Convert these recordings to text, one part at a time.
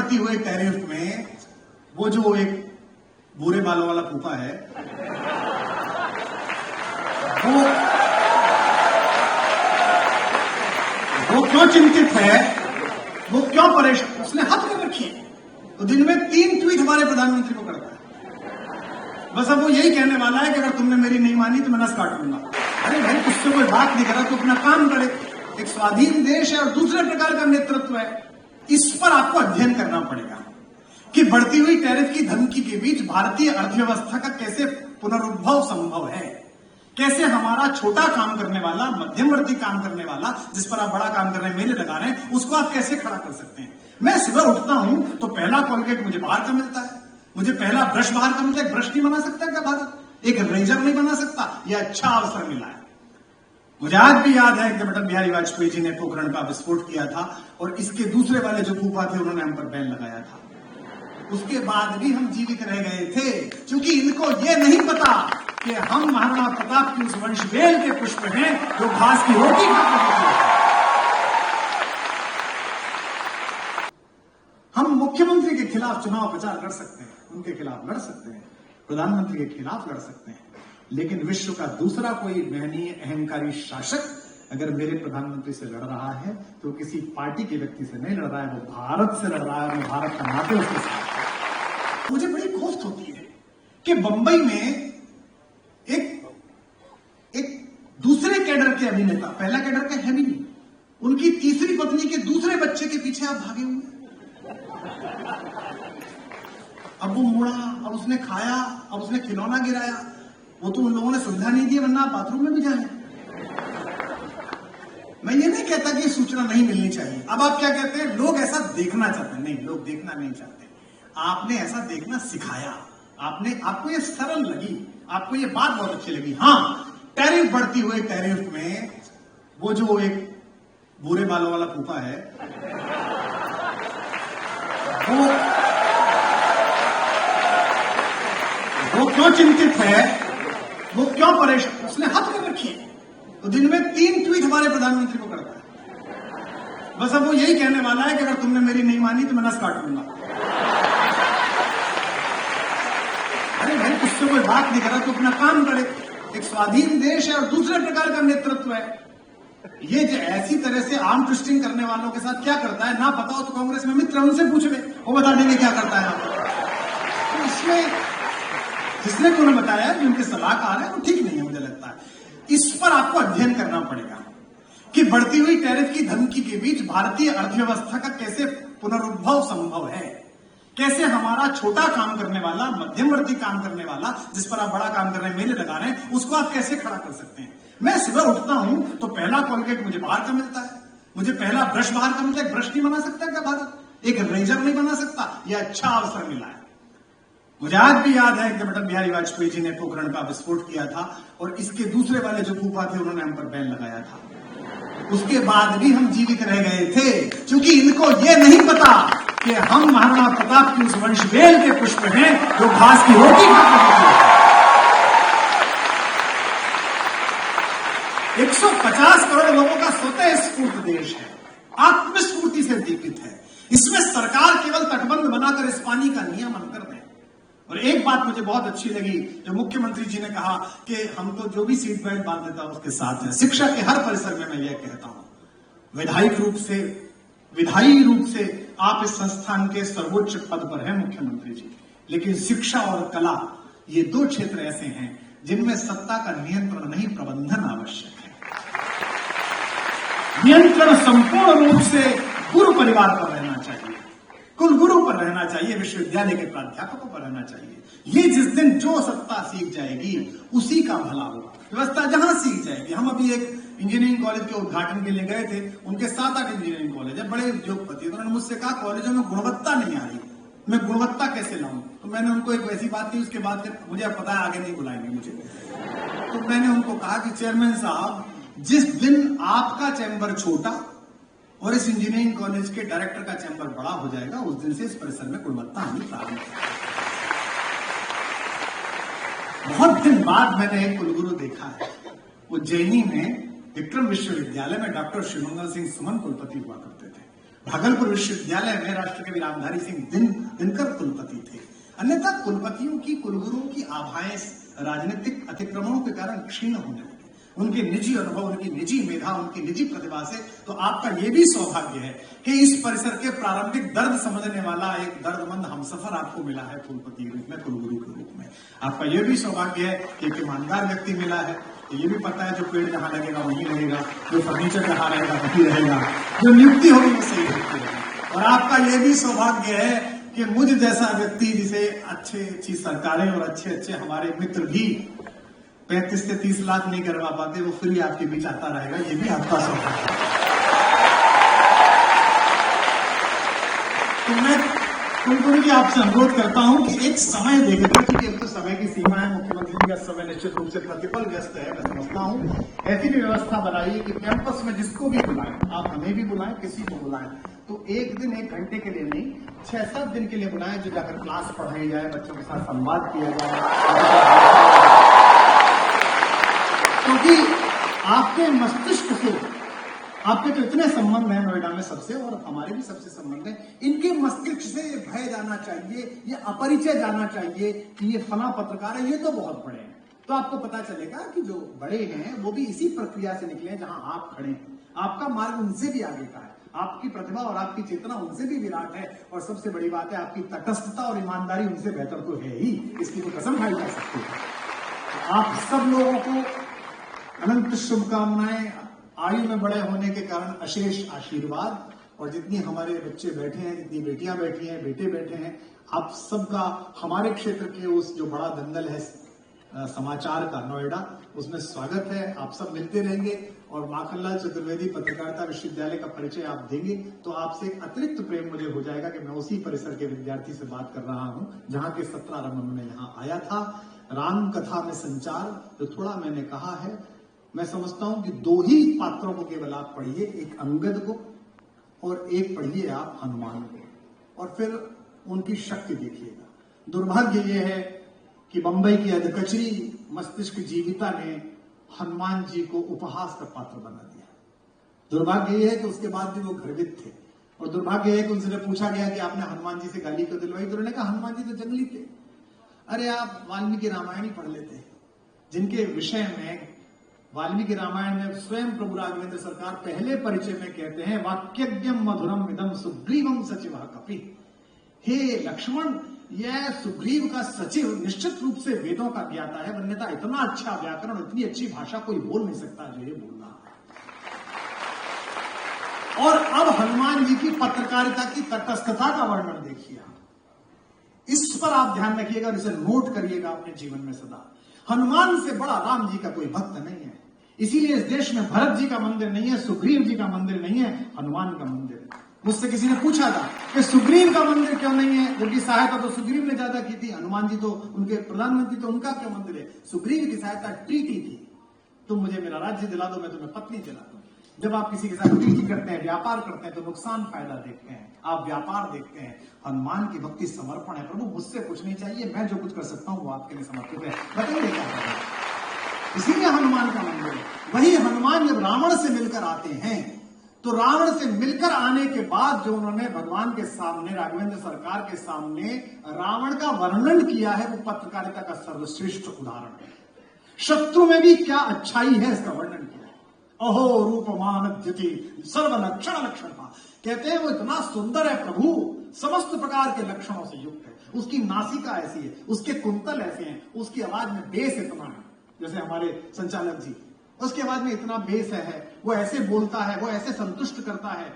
बढ़ती हुई टैरिफ में वो जो एक बुरे बालों वाला फूफा है वो क्यों चिंतित है, वो क्यों परेशान, उसने हाथ में रखी है। तो दिन में 3 ट्वीट हमारे प्रधानमंत्री को करता है। बस अब वो यही कहने वाला है कि अगर तुमने मेरी नहीं मानी तो मैं नस काट लूंगा। अरे भाई, उससे कोई बात नहीं कर रहा तो अपना काम करे। एक स्वाधीन देश है और दूसरे प्रकार का नेतृत्व है। इस पर आपको अध्ययन करना पड़ेगा कि बढ़ती हुई टैरिफ की धमकी के बीच भारतीय अर्थव्यवस्था का कैसे पुनरुद्भव संभव है, कैसे हमारा छोटा काम करने वाला, मध्यमवर्ती काम करने वाला, जिस पर आप बड़ा काम कर रहे हैं, मेले लगा रहे हैं, उसको आप कैसे खड़ा कर सकते हैं। मैं सुबह उठता हूं तो पहला कोलगेट मुझे बाहर का मिलता है, मुझे पहला ब्रश बाहर का मिलता है। ब्रश नहीं बना सकता क्या भारत? एक रेजर नहीं बना सकता? यह अच्छा अवसर मिला है। मुझे आज भी याद है कि अटल बिहारी वाजपेयी जी ने पोखरण का विस्फोट किया था और इसके दूसरे वाले जो फूफा थे उन्होंने हम पर बैन लगाया था। उसके बाद भी हम जीवित रह गए थे क्योंकि इनको यह नहीं पता कि हम महाराणा प्रताप की उस वंशवेल के पुष्प हैं जो घास की रोटी खाते हैं। हम मुख्यमंत्री के खिलाफ चुनाव प्रचार कर सकते हैं, उनके खिलाफ लड़ सकते हैं, प्रधानमंत्री के खिलाफ लड़ सकते हैं, लेकिन विश्व का दूसरा कोई महनीय अहंकारी शासक अगर मेरे प्रधानमंत्री से लड़ रहा है तो किसी पार्टी के व्यक्ति से नहीं लड़ रहा है, वो भारत से लड़ रहा है, वो भारत का नाते उसके साथ। मुझे बड़ी कोफ्त होती है कि बंबई में एक दूसरे कैडर के अभिनेता, पहला कैडर का है भी नहीं, उनकी तीसरी पत्नी के दूसरे बच्चे के पीछे आप भागे हुए। अब वो मुड़ा, अब उसने खाया, अब उसने खिलौना गिराया, वो तो उन लोगों ने सुविधा नहीं दी वरना बाथरूम में भी जाए। मैं ये नहीं कहता कि सूचना नहीं मिलनी चाहिए। अब आप क्या कहते हैं, लोग ऐसा देखना चाहते हैं। नहीं, लोग देखना नहीं चाहते, आपने ऐसा देखना सिखाया। आपको ये सरल लगी, आपको ये बात बहुत अच्छी लगी। हाँ, टैरिफ बढ़ती हुई टैरिफ में वो जो एक बुरे बालों वाला फूफा है वो क्यों चिंतित है, वो क्यों परेशान, उसने हाथ में रखी है। तो दिन में 3 ट्वीट हमारे प्रधानमंत्री को करता है। बस अब वो यही कहने वाला है कि अगर तुमने मेरी नहीं मानी तो मैं नस काट लूंगा। अरे भाई, उससे कोई बात नहीं कर रहा तो अपना काम करे। एक स्वाधीन देश है और दूसरे प्रकार का नेतृत्व है। ये जो ऐसी तरह से आर्म ट्विस्टिंग करने वालों के साथ क्या करता है, ना पता हो तो कांग्रेस में मित्र उनसे पूछ ले, वो बता देंगे क्या करता है। तो इसमें जिसने को उन्हें बताया कि उनके सलाहकार है वो ठीक नहीं है, मुझे लगता है। इस पर आपको अध्ययन करना पड़ेगा कि बढ़ती हुई टैरिफ की धमकी के बीच भारतीय अर्थव्यवस्था का कैसे पुनरुद्भव संभव है, कैसे हमारा छोटा काम करने वाला, मध्यमवर्ती काम करने वाला, जिस पर आप बड़ा काम कर रहे हैं, मेले लगा रहे हैं, उसको आप कैसे खड़ा कर सकते हैं। मैं सुबह उठता हूं तो पहला कोलगेट मुझे बाहर का मिलता है, मुझे पहला ब्रश बाहर का मिलता है। ब्रश नहीं बना सकता क्या भारत? एक रेजर नहीं बना सकता? यह अच्छा अवसर मिला है। मुझे आज भी याद है कि अटल बिहारी वाजपेयी जी ने पोखरण का विस्फोट किया था और इसके दूसरे वाले जो फूफा थे उन्होंने हम पर बैन लगाया था। उसके बाद भी हम जीवित रह गए थे क्योंकि इनको यह नहीं पता कि हम महाराणा प्रताप की उस वंशवेल के पुष्प हैं जो घास की रोटी खाते हैं। 150 करोड़ लोगों का स्वतः स्फूर्त देश है, आत्मस्फूर्ति से दीपित है। इसमें सरकार केवल तटबंध बनाकर इस पानी का नियमन कर दे। और एक बात मुझे बहुत अच्छी लगी जो मुख्यमंत्री जी ने कहा कि हम तो जो भी सीट बेल्ट बांध देता है उसके साथ है। शिक्षा के हर परिसर में मैं यह कहता हूं, विधायी रूप से आप इस संस्थान के सर्वोच्च पद पर हैं मुख्यमंत्री जी, लेकिन शिक्षा और कला ये 2 क्षेत्र ऐसे हैं जिनमें सत्ता का नियंत्रण नहीं, प्रबंधन आवश्यक है। नियंत्रण संपूर्ण रूप से गुरु परिवार पर रहना चाहिए, कुलगुरु पर रहना चाहिए, विश्वविद्यालय के प्राध्यापकों पर रहना चाहिए। ये जिस दिन जो सत्ता सीख जाएगी उसी का भला होगा, व्यवस्था जहां सीख जाएगी। हम अभी एक इंजीनियरिंग कॉलेज के उद्घाटन के लिए गए थे, उनके 7-8 इंजीनियरिंग कॉलेज है, बड़े उद्योगपति। उन्होंने मुझसे कहा कॉलेजों में गुणवत्ता नहीं आ रही, मैं गुणवत्ता कैसे लाऊं। तो मैंने उनको एक वैसी बात की, उसके बाद मुझे अब पता है आगे नहीं बुलाएंगे मुझे। तो मैंने उनको कहा कि चेयरमैन साहब, जिस दिन आपका चैम्बर छोटा और इस इंजीनियरिंग कॉलेज के डायरेक्टर का चैम्बर बड़ा हो जाएगा, उस दिन से इस परिसर में गुणवत्ता आनी प्रारंभ होगी। बहुत दिन बाद मैंने एक कुलगुरु देखा है, वो जैनी में विक्रम विश्वविद्यालय में डॉक्टर शिवमंगल सिंह सुमन कुलपति हुआ करते थे। भागलपुर विश्वविद्यालय में राष्ट्रकवि रामधारी सिंह दिनकर कुलपति थे। अन्यथा कुलपतियों की, कुलगुरुओं की आभाएं राजनीतिक अतिक्रमणों के कारण क्षीण होने लगी। उनके निजी अनुभव, उनकी निजी मेधा, उनकी निजी प्रतिभा से तो आपका यह भी सौभाग्य है कि इस परिसर के प्रारंभिक दर्द समझने वाला एक दर्दमंद हमसफर आपको मिला है कुलपति के रूप में, कुलगुरु के रूप में। आपका यह भी सौभाग्य है कि एक ईमानदार व्यक्ति मिला है। ये भी पता है जो पेड़ जहां लगेगा वहीं रहेगा, जो फर्नीचर जहां रहेगा वहीं रहेगा, जो नियुक्ति होगी वो सही नियुक्ति रहेगी। और आपका यह भी सौभाग्य है कि मुझ जैसा व्यक्ति जिसे अच्छी सरकारें और अच्छे हमारे मित्र भी 35 से 30 लाख नहीं करवा पाते, वो फिर भी आपके बीच आता रहेगा। ये भी आपका सौभाग्य है। तो मैं कुलगुरु जी आपसे अनुरोध करता हूं कि एक समय देखकर, क्योंकि अब तो समय की सीमा है, मुख्यमंत्री जी का समय निश्चित रूप से प्रतिपल व्यस्त है, मैं समझता हूं। ऐसी भी व्यवस्था बनाइए कि कैंपस में जिसको भी बुलाएं, आप हमें भी बुलाएं, किसी को बुलाएं, तो एक दिन 1 घंटे के लिए नहीं, 6-7 दिन के लिए बुलाएं, जो जाकर क्लास पढ़ाई जाए, बच्चों के साथ संवाद किया जाए। क्योंकि आपके मस्तिष्क से, आपके तो इतने संबंध हैं नोएडा में सबसे, और हमारे भी सबसे संबंध हैं, इनके मस्तिष्क से ये भय जाना चाहिए, ये अपरिचय जाना चाहिए कि ये फला पत्रकार है, ये तो बहुत बड़े हैं। तो आपको पता चलेगा कि जो बड़े हैं वो भी इसी प्रक्रिया से निकले हैं जहां आप खड़े हैं। आपका मार्ग उनसे भी आगे का है, आपकी प्रतिभा और आपकी चेतना उनसे भी विराट है, और सबसे बड़ी बात है आपकी तटस्थता और ईमानदारी उनसे बेहतर तो है ही, इसकी तो कसम खाई जा सकती है। तो आप सब लोगों को अनंत शुभकामनाएं, आयु में बड़े होने के कारण अशेष आशीर्वाद, और जितनी हमारे बच्चे बैठे हैं, जितनी बेटियां बैठी हैं, बेटे बैठे हैं, आप सबका हमारे क्षेत्र के उस जो बड़ा दंगल है समाचार का नोएडा, उसमें स्वागत है। आप सब मिलते रहेंगे, और माखनलाल चतुर्वेदी पत्रकारिता विश्वविद्यालय का परिचय आप देंगे तो आपसे एक अतिरिक्त प्रेम मुझे हो जाएगा कि मैं उसी परिसर के विद्यार्थी से बात कर रहा हूं जहां के 17 रमन में यहाँ आया था। राम कथा में संचार, जो थोड़ा मैंने कहा है, मैं समझता हूं कि 2 ही पात्रों को केवल आप पढ़िए, एक अंगद को और एक पढ़िए आप हनुमान को, और फिर उनकी शक्ति देखिएगा। दुर्भाग्य यह है कि बंबई की अधकचरी मस्तिष्क जीविता ने हनुमान जी को उपहास का पात्र बना दिया। दुर्भाग्य यह है कि उसके बाद भी वो गर्वित थे, और दुर्भाग्य है कि उनसे पूछा गया कि आपने हनुमान जी से गाली क्यों दिलवाई, तो उन्होंने कहा हनुमान जी तो जंगली थे। अरे आप वाल्मीकि रामायण ही पढ़ लेते, जिनके विषय में वाल्मीकि रामायण में स्वयं प्रभु राघवेंद्र सरकार पहले परिचय में कहते हैं, वाक्यज्ञम मधुरम इदम सुग्रीवम सचिवा कपि। हे लक्ष्मण, यह सुग्रीव का सचिव निश्चित रूप से वेदों का ज्ञाता है, अन्यथा इतना अच्छा व्याकरण, इतनी अच्छी भाषा कोई बोल नहीं सकता जो ये बोल रहा है। और अब हनुमान जी की पत्रकारिता की तटस्थता का वर्णन देखिए। इस पर आप ध्यान रखिएगा, इसे नोट करिएगा अपने जीवन में सदा। हनुमान से बड़ा राम जी का कोई भक्त नहीं है, इसीलिए इस देश में भरत जी का मंदिर नहीं है, सुग्रीव जी का मंदिर नहीं है, हनुमान का मंदिर है। मुझसे किसी ने पूछा था कि सुग्रीव का मंदिर क्यों नहीं है, जबकि सहायता तो सुग्रीव ने ज्यादा की थी, हनुमान जी तो उनके प्रधानमंत्री, तो उनका क्यों मंदिर है? सुग्रीव की सहायता ट्रीटी थी, तुम मुझे मेरा राज्य दिला दो, मैं तुम्हें पत्नी दिला दूं। जब आप किसी के साथ ट्रीटी करते हैं, व्यापार करते हैं, तो नुकसान फायदा देखते हैं, आप व्यापार देखते हैं। हनुमान की भक्ति समर्पण है, प्रभु मुझसे कुछ नहीं चाहिए, मैं जो कुछ कर सकता हूं वो आपके लिए समर्पित है, बताइए क्या करें। इसीलिए हनुमान का मंदिर है। वही हनुमान जब रावण से मिलकर आते हैं, तो रावण से मिलकर आने के बाद जो उन्होंने भगवान के सामने, राघवेंद्र सरकार के सामने रावण का वर्णन किया है, वो पत्रकारिता का सर्वश्रेष्ठ उदाहरण है। शत्रु में भी क्या अच्छाई है इसका वर्णन किया है। अहो रूपमान द्युति सर्व लक्षण लक्षण, कहते हैं वो इतना सुंदर है प्रभु, समस्त प्रकार के लक्षणों से युक्त है। उसकी नासिका ऐसी है, उसके कुंतल ऐसे हैं, उसकी आवाज में बेस इतना है, जैसे हमारे संचालक जी, उसके बाद में इतना बेस है, वो ऐसे बोलता है, वो ऐसे संतुष्ट करता है।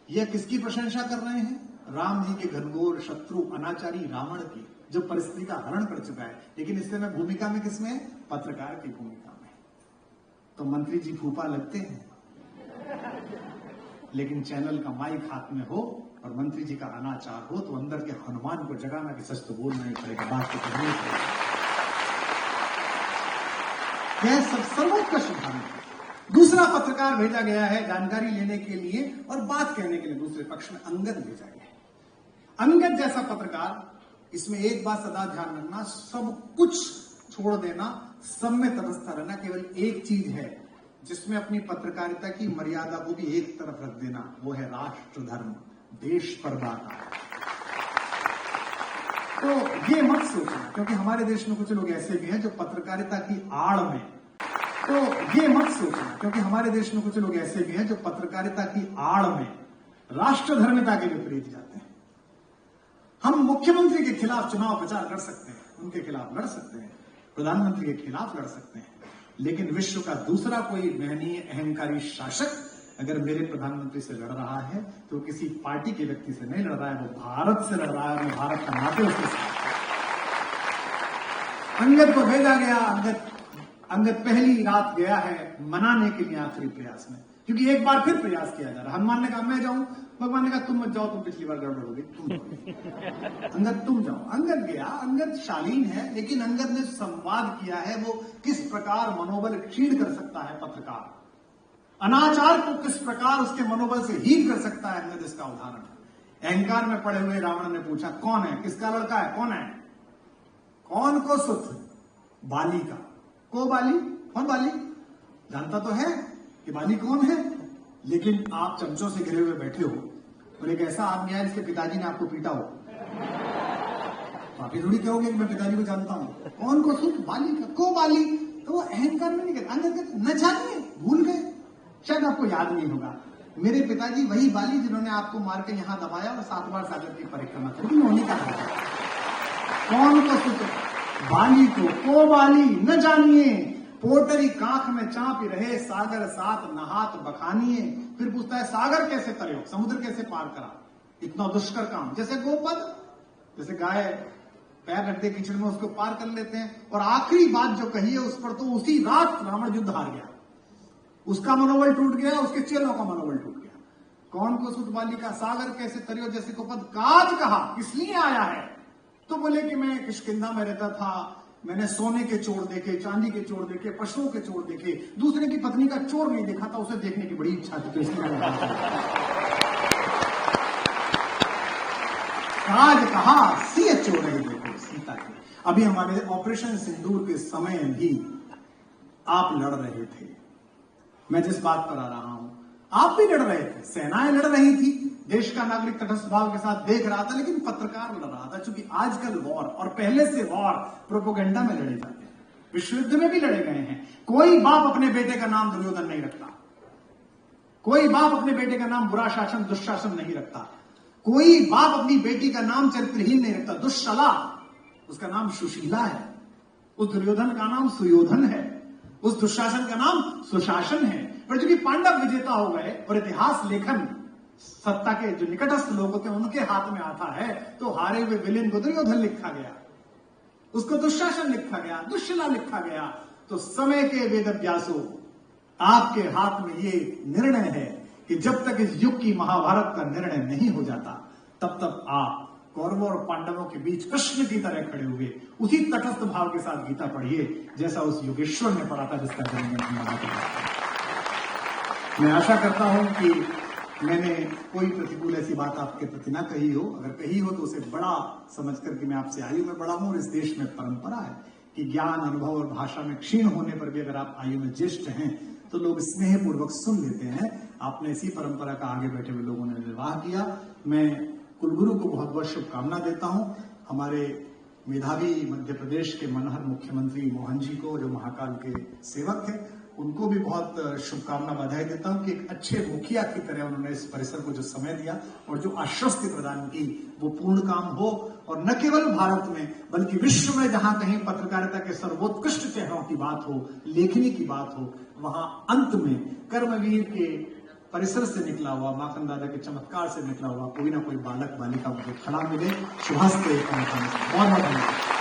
यह किसकी प्रशंसा कर रहे हैं? राम जी के घनघोर शत्रु अनाचारी रावण की, जो परिस्थिति का हरण कर चुका है। लेकिन इससे मैं भूमिका में किसमें? पत्रकार की भूमिका में। तो मंत्री जी फूफा लगते हैं, लेकिन चैनल का माइक हाथ में हो और मंत्री जी का अनाचार हो, तो अंदर के हनुमान को जगाना कि सच तो बोलना ही पड़ेगा, बात तो करनी पड़ेगी। यह सब सर्वोत्कृष्ट उदाहरण है। दूसरा पत्रकार भेजा गया है जानकारी लेने के लिए और बात कहने के लिए, दूसरे पक्ष में अंगद भेजा गया है। अंगद जैसा पत्रकार, इसमें एक बात सदा ध्यान रखना, सब कुछ छोड़ देना, सब में तटस्थ रहना। केवल एक चीज है जिसमें अपनी पत्रकारिता की मर्यादा को भी एक तरफ रख देना, वो है राष्ट्र धर्म। देश पर्दा का। तो ये मत सोचना, क्योंकि हमारे देश में कुछ लोग ऐसे भी हैं जो पत्रकारिता की आड़ में, तो ये मत सोचना, क्योंकि हमारे देश में कुछ लोग ऐसे भी हैं जो पत्रकारिता की आड़ में राष्ट्रधर्मिता के विपरीत जाते हैं। हम मुख्यमंत्री के खिलाफ चुनाव प्रचार कर सकते हैं, उनके खिलाफ लड़ सकते हैं, प्रधानमंत्री के खिलाफ लड़ सकते हैं, लेकिन विश्व का दूसरा कोई महनीय अहंकारी शासक अगर मेरे प्रधानमंत्री से लड़ रहा है तो किसी पार्टी के व्यक्ति से नहीं लड़ रहा है, वो भारत से लड़ रहा है। मैं भारत का नाते उसके साथ। अंगद को भेजा गया, अंगद पहली रात गया है मनाने के लिए आखिरी प्रयास में, क्योंकि एक बार फिर प्रयास किया जा रहा है। हनुमान ने कहा मैं जाऊं, भगवान ने कहा तुम मत जाओ, तुम पिछली बार गड़बड़ हो गई, तुम जाओ। अंगद तुम जाओ। अंगद गया। अंगद शालीन है, लेकिन अंगद ने संवाद किया है वो किस प्रकार मनोबल क्षीण कर सकता है पत्रकार, अनाचार को किस प्रकार उसके मनोबल से हीन कर सकता है। अंगद इसका उदाहरण है। अहंकार में पड़े हुए रावण ने पूछा कौन है, किसका लड़का है, कौन है, कौन को सुत, बाली का। को बाली, कौन बाली, जानता तो है कि बाली कौन है, लेकिन आप चमचों से घिरे हुए बैठे हो और एक ऐसा आदमी है जिसके पिताजी ने आपको पीटा हो, तो आप ये थोड़ी कहोगे कि मैं पिताजी को जानता हूं। कौन को सुत, बाली का, को बाली। तो वो अहंकार में नहीं कहते। अंगद कहते न जानिए, भूल गए, शायद आपको याद नहीं होगा, मेरे पिताजी वही बाली जिन्होंने आपको मार के यहां दबाया और 7 बार सागर की परिक्रमा करी, उन्हीं का था। कौन को सुत, बाली को बाली न जानिए, पोटरी कांख में चापी रहे, सागर साथ नहात बखानिए। फिर पूछता है सागर कैसे तरियो, समुद्र कैसे पार करा, इतना दुष्कर काम। जैसे गोपद, जैसे गाय पैर रखते कीचड़ में उसको पार कर लेते हैं। और आखिरी बात जो कही है उस पर तो उसी रात रावण युद्ध हार गया, उसका मनोबल टूट गया, उसके चेलों का मनोबल टूट गया। कौन को सुत बाली का, सागर कैसे तरियो जैसे गोपद। काज कहा, किस लिए आया है, तो बोले कि मैं किष्किंधा में रहता था, मैंने सोने के चोर देखे, चांदी के चोर देखे, पशुओं के चोर देखे, दूसरे की पत्नी का चोर नहीं देखा था, उसे देखने की बड़ी इच्छा थी, तो इसलिए काज कहा सिय चोर है देखो सीता की। अभी हमारे ऑपरेशन सिंदूर के समय भी आप लड़ रहे थे, मैं जिस बात पर आ रहा हूं, आप भी लड़ रहे थे, सेनाएं लड़ रही थी, देश का नागरिक तटस्थ भाव के साथ देख रहा था, लेकिन पत्रकार लड़ रहा था। क्योंकि आजकल वॉर, और पहले से वॉर प्रोपेगेंडा में लड़े जाते हैं, विश्व युद्ध में भी लड़े गए हैं। कोई बाप अपने बेटे का नाम दुर्योधन नहीं रखता, कोई बाप अपने बेटे का नाम बुरा शासन दुष्शासन नहीं रखता, कोई बाप अपनी बेटी का नाम चरित्रहीन नहीं रखता। दुष्शला, उसका नाम सुशीला है, उस दुर्योधन का नाम सुयोधन है, उस दुशासन का नाम सुशासन है। पर चूंकि पांडव विजेता हो गए और इतिहास लेखन सत्ता के जो निकटस्थ लोग होते हैं उनके हाथ में आता है, तो हारे हुए विलेन को दुर्योधन लिखा गया, उसको दुशासन लिखा गया, दुश्शला लिखा गया। तो समय के वेदव्यासों, आपके हाथ में ये निर्णय है कि जब तक इस युग की महाभारत का निर्णय नहीं हो जाता, तब तक आप कौरवों और पांडवों के बीच कृष्ण की तरह खड़े हुए उसी तटस्थ भाव के साथ गीता पढ़िए जैसा उस योगेश्वर ने पढ़ा था जिसका जन्म। मैं आशा करता हूं कि मैंने कोई प्रतिकूल ऐसी बात आपके प्रति ना कही हो, अगर कही हो तो उसे बड़ा समझ करके मैं आपसे आयु में बड़ा हूं, और इस देश में परंपरा है कि ज्ञान, अनुभव और भाषा में क्षीण होने पर भी अगर आप आयु में ज्येष्ठ हैं तो लोग स्नेहपूर्वक सुन लेते हैं। आपने इसी परंपरा का आगे बैठे हुए लोगों ने निर्वाह किया। मैं कुलगुरु को बहुत बहुत शुभकामना देता हूं। हमारे मेधावी मध्य प्रदेश के मनहर मुख्यमंत्री मोहन जी को, जो महाकाल के सेवक थे, उनको भी बहुत शुभकामना बधाई देता हूं कि एक अच्छे मुखिया की तरह उन्होंने इस परिसर को जो समय दिया और जो आश्वस्ति प्रदान की वो पूर्ण काम हो, और न केवल भारत में बल्कि विश्व में जहां कहीं पत्रकारिता के सर्वोत्कृष्ट चेहरों की बात हो, लेखनी की बात हो, वहां अंत में कर्मवीर के परिसर से निकला हुआ, माखन दादा के चमत्कार से निकला हुआ कोई ना कोई बालक बालिका मुझे खड़ा मिले। शुभस्ते। बहुत बहुत धन्यवाद।